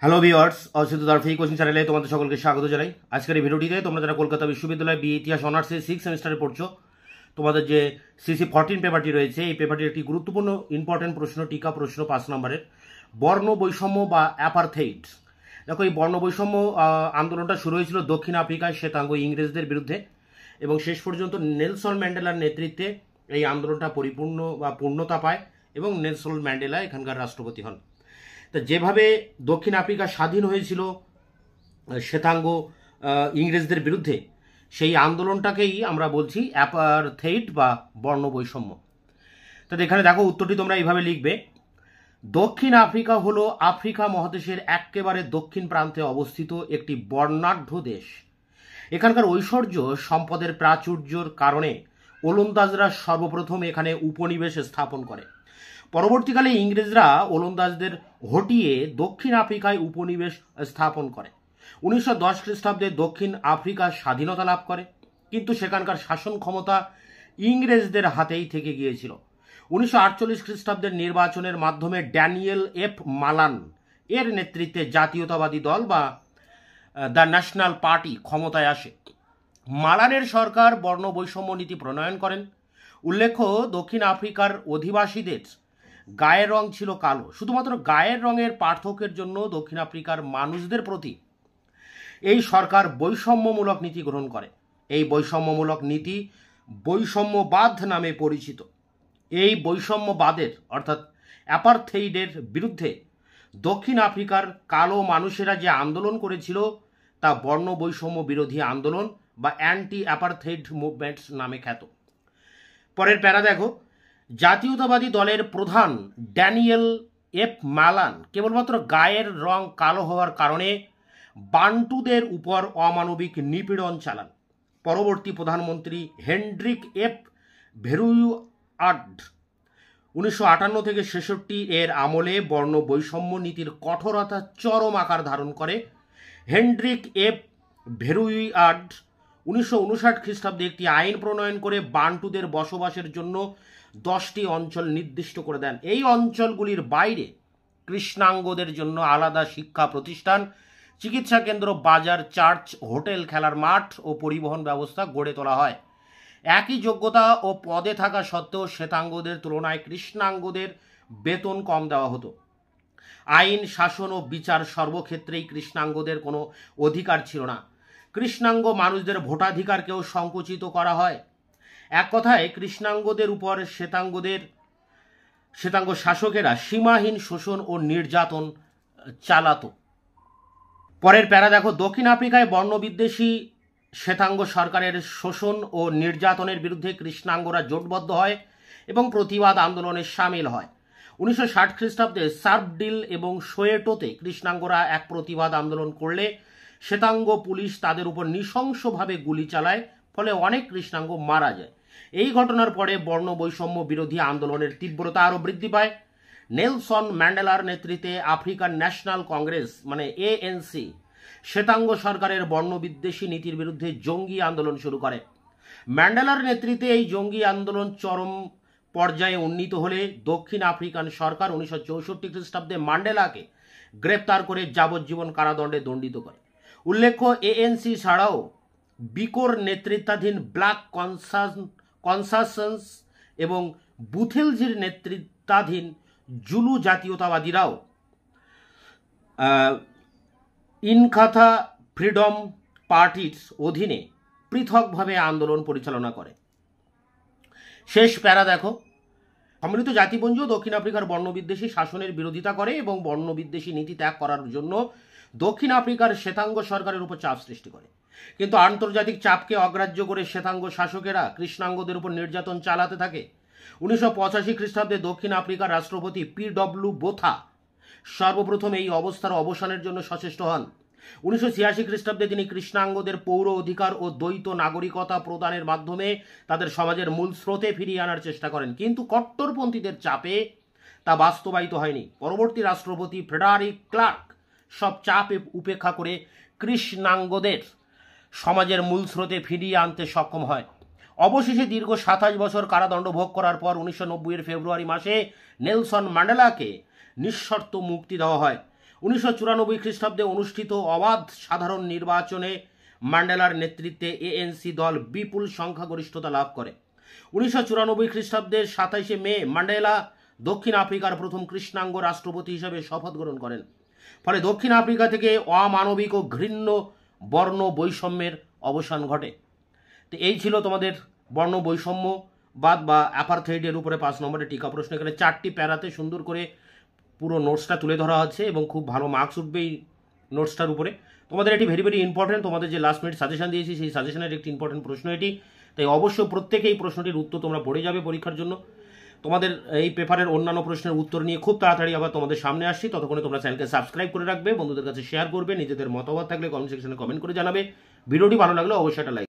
Hello viewers, Asit দারফি coaching চ্যানেলে তোমাদের সকলকে স্বাগত জানাই। আজকের এই ভিডিওটিতে তোমরা যারা কলকাতা বিশ্ববিদ্যালয় বি ইতিহাস অনার্সের 6 সেমিস্টারে পড়ছো, তোমাদের যে CC14 পেপারটি রয়েছে, এই পেপারটির একটি গুরুত্বপূর্ণ ইম্পর্টেন্ট প্রশ্ন, টিকা প্রশ্ন 5 নম্বরের, বর্ণ বৈষম্য বা অ্যাপারথেইড। দেখো, এই বর্ণ বৈষম্য আন্দোলনটা শুরু হয়েছিল দক্ষিণ আফ্রিকায় শ্বেতাঙ্গ ইংরেজদের বিরুদ্ধে এবং শেষ পর্যন্ত নেলসন ম্যান্ডেলার নেতৃত্বে এই আন্দোলনটা পরিপূর্ণ বা পূর্ণতা পায় এবং নেলসন ম্যান্ডেলা এখানকার রাষ্ট্রপতি হন। তা যেভাবে দক্ষিণ আফ্রিকা স্বাধীন হয়েছিল শ্বেতাঙ্গ ইংরেজদের বিরুদ্ধে, সেই আন্দোলনটাকেই আমরা বলছি অ্যাপারথেইড বা বর্ণ বৈষম্য। তো এখানে দেখো, উত্তরটি তোমরা এইভাবে লিখবে: দক্ষিণ আফ্রিকা হলো আফ্রিকা মহাদেশের একেবারে দক্ষিণ প্রান্তে অবস্থিত একটি বর্ণাঢ্য দেশ। এখানকার ঐশ্বর্য সম্পদের প্রাচুর্যর কারণে ওলন্দাজরা সর্বপ্রথম এখানে উপনিবেশ স্থাপন করে। পরবর্তীকালে ইংরেজরা ওলন্দাজদের হটিয়ে দক্ষিণ আফ্রিকায় উপনিবেশ স্থাপন করে। 1910 খ্রিস্টাব্দে দক্ষিণ আফ্রিকা স্বাধীনতা লাভ করে, কিন্তু সেখানকার শাসন ক্ষমতা ইংরেজদের হাতেই থেকে গিয়েছিল। 1948 খ্রিস্টাব্দের নির্বাচনের মাধ্যমে ড্যানিয়েল এফ মালান এর নেতৃত্বে জাতীয়তাবাদী দল বা দ্য ন্যাশনাল পার্টি ক্ষমতায় আসে। মালানের সরকার বর্ণ বৈষম্য নীতি প্রণয়ন করেন। উল্লেখ্য, দক্ষিণ আফ্রিকার অধিবাসীদের গায়ের রং ছিল কালো। শুধুমাত্র গায়ের রঙের পার্থক্যের জন্য দক্ষিণ আফ্রিকার মানুষদের প্রতি এই সরকার বৈষম্যমূলক নীতি গ্রহণ করে। এই বৈষম্যমূলক নীতি বৈষম্যবাদ নামে পরিচিত। এই বৈষম্যবাদের অর্থাৎ অ্যাপারথেইডের বিরুদ্ধে দক্ষিণ আফ্রিকার কালো মানুষেরা যে আন্দোলন করেছিল তা বর্ণ বৈষম্য বিরোধী আন্দোলন বা অ্যান্টি অ্যাপারথেইড মুভমেন্টস নামে খ্যাত। পরের প্যারা দেখো, জাতীয়তাবাদী দলের প্রধান ড্যানিয়েল এফ মালান কেবলমাত্র গায়ের রং কালো হওয়ার কারণে বান্টুদের উপর অমানবিক নিপীড়ন চালান। পরবর্তী প্রধানমন্ত্রী হেনড্রিক এফ ভেরুয়ার্ড 1958 থেকে 66 এর আমলে বর্ণ বৈষম্য নীতির কঠোরতা চরম আকার ধারণ করে। হেনড্রিক এফ ভেরুয়ার্ড 1959 খ্রিস্টাব্দে একটি আইন প্রণয়ন করে বান্টুদের বসবাসের জন্য 10টি অঞ্চল নির্দিষ্ট করে দেন। এই অঞ্চলগুলির বাইরে কৃষ্ণাঙ্গদের জন্য আলাদা শিক্ষা প্রতিষ্ঠান, চিকিৎসা কেন্দ্র, বাজার, চার্চ, হোটেল, খেলার মাঠ ও পরিবহন ব্যবস্থা গড়ে তোলা হয়। একই যোগ্যতা ও পদে থাকা সত্ত্বেও শ্বেতাঙ্গদের তুলনায় কৃষ্ণাঙ্গদের বেতন কম দেওয়া হতো। আইন, শাসন ও বিচার সর্বক্ষেত্রেই কৃষ্ণাঙ্গদের কোনো অধিকার ছিল না। কৃষ্ণাঙ্গ মানুষদের ভোটাধিকারকেও সংকুচিত করা হয়। এক কথায় কৃষ্ণাঙ্গদের উপর শ্বেতাঙ্গ শাসকেরা সীমাহীন শোষণ ও নির্যাতন চালাতো। পরের প্যারা দেখো, দক্ষিণ আফ্রিকায় বর্ণবিদ্বেষী শ্বেতাঙ্গ সরকারের শোষণ ও নির্যাতনের বিরুদ্ধে কৃষ্ণাঙ্গরা জোটবদ্ধ হয় এবং প্রতিবাদ আন্দোলনে সামিল হয়। 1960 খ্রিস্টাব্দে সার্ভডিল এবং সোয়েটোতে কৃষ্ণাঙ্গরা এক প্রতিবাদ আন্দোলন করলে শ্বেতাঙ্গ পুলিশ তাদের উপর নৃশংসভাবে গুলি চালায়, ফলে অনেক কৃষ্ণাঙ্গ মারা যায়। এই ঘটনার পরে বর্ণ বৈষম্য বিরোধী আন্দোলনের তীব্রতা আরও বৃদ্ধি পায়। নেলসন ম্যান্ডেলার নেতৃত্বে আফ্রিকান ন্যাশনাল কংগ্রেস মানে ANC শ্বেতাঙ্গ সরকারের বর্ণবিদ্বেষী নীতির বিরুদ্ধে জঙ্গি আন্দোলন শুরু করে। ম্যান্ডেলার নেতৃত্বে এই জঙ্গি আন্দোলন চরম পর্যায়ে উন্নীত হলে দক্ষিণ আফ্রিকান সরকার 1964 খ্রিস্টাব্দে ম্যান্ডেলাকে গ্রেপ্তার করে যাবজ্জীবন কারাদণ্ডে দণ্ডিত করে। উল্লেখ্য, ANC ছাড়াও বিকোর নেতৃত্বাধীন ব্ল্যাক কনসাসেন্স এবং বুথেলজির নেতৃত্বাধীন জুলু জাতীয়তাবাদীরাও ইনকাথা ফ্রিডম পার্টির অধীনে পৃথকভাবে আন্দোলন পরিচালনা করে। শেষ প্যারা দেখো, সম্মিলিত জাতিপুঞ্জ দক্ষিণ আফ্রিকার বর্ণবিদ্বেষী শাসনের বিরোধিতা করে এবং বর্ণবিদ্বেষী নীতি ত্যাগ করার জন্য দক্ষিণ আফ্রিকার শ্বেতাঙ্গ সরকারের উপর চাপ সৃষ্টি করে। কিন্তু আন্তর্জাতিক চাপকে অগ্রাহ্য করে শ্বেতাঙ্গ শাসকেরা কৃষ্ণাঙ্গদের উপর নির্যাতন চালাতে থাকে। 1985 খ্রিস্টাব্দে দক্ষিণ আফ্রিকার রাষ্ট্রপতি PW বোথা সর্বপ্রথম এই অবস্থার অবসানের জন্য সচেষ্ট হন। 1986 খ্রিস্টাব্দে তিনি কৃষ্ণাঙ্গদের পৌর অধিকার ও দ্বৈত নাগরিকতা প্রদানের মাধ্যমে তাদের সমাজের মূল স্রোতে ফিরিয়ে আনার চেষ্টা করেন, কিন্তু কট্টরপন্থীদের চাপে তা বাস্তবায়িত হয়নি। পরবর্তী রাষ্ট্রপতি ফ্রেডারিক ক্লার্ক সব চাপ উপেক্ষা করে কৃষ্ণাঙ্গদের সমাজের মূল স্রোতে ফিরিয়ে আনতে সক্ষম হয়। অবশেষে দীর্ঘ 27 বছর কারাদণ্ড ভোগ করার পর 1990 এর ফেব্রুয়ারি মাসে নেলসন ম্যান্ডেলাকে নিঃশর্ত মুক্তি দেওয়া হয়। 1994 খ্রিস্টাব্দে অনুষ্ঠিত অবাধ সাধারণ নির্বাচনে ম্যান্ডেলার নেতৃত্বে এএনসি দল বিপুল সংখ্যাগরিষ্ঠতা লাভ করে। 1994 খ্রিস্টাব্দের 27শে মে ম্যান্ডেলা দক্ষিণ আফ্রিকার প্রথম কৃষ্ণাঙ্গ রাষ্ট্রপতি হিসেবে শপথ গ্রহণ করেন। ফলে দক্ষিণ আফ্রিকা থেকে অমানবিক ও ঘৃণ্য বর্ণ বৈষম্যের অবসান ঘটে। তো এই ছিল তোমাদের বর্ণ বৈষম্যবাদ বা অ্যাপারথেইডের উপরে 5 নম্বরের টিকা প্রশ্ন। এখানে 4টি প্যারাতে সুন্দর করে পুরো নোটসটা তুলে ধরা হচ্ছে এবং খুব ভালো মার্কস উঠবে এই নোটসটার উপরে। তোমাদের এটি ভেরি ভেরি ইম্পর্টেন্ট। তোমাদের যে লাস্ট মিনিট সাজেশন দিয়েছি সেই সাজেশনের একটি ইম্পর্টেন্ট প্রশ্ন এটি, তাই অবশ্যই প্রত্যেকে এই প্রশ্নটির উত্তর তোমরা পড়ে যাবে পরীক্ষার জন্য। তোমাদের এই পেপারের অন্যান্য প্রশ্নের উত্তর নিয়ে খুব তাড়াতাড়ি আবার তোমাদের সামনে আসছি। ততক্ষণে তোমরা চ্যানেলকে সাবস্ক্রাইব করে রাখবে, বন্ধুদের কাছে শেয়ার করবে, নিজেদের মতামত থাকলে কমেন্ট সেকশনে কমেন্ট করে জানাবে। ভিডিওটি ভালো লাগলে অবশ্যই একটা লাইক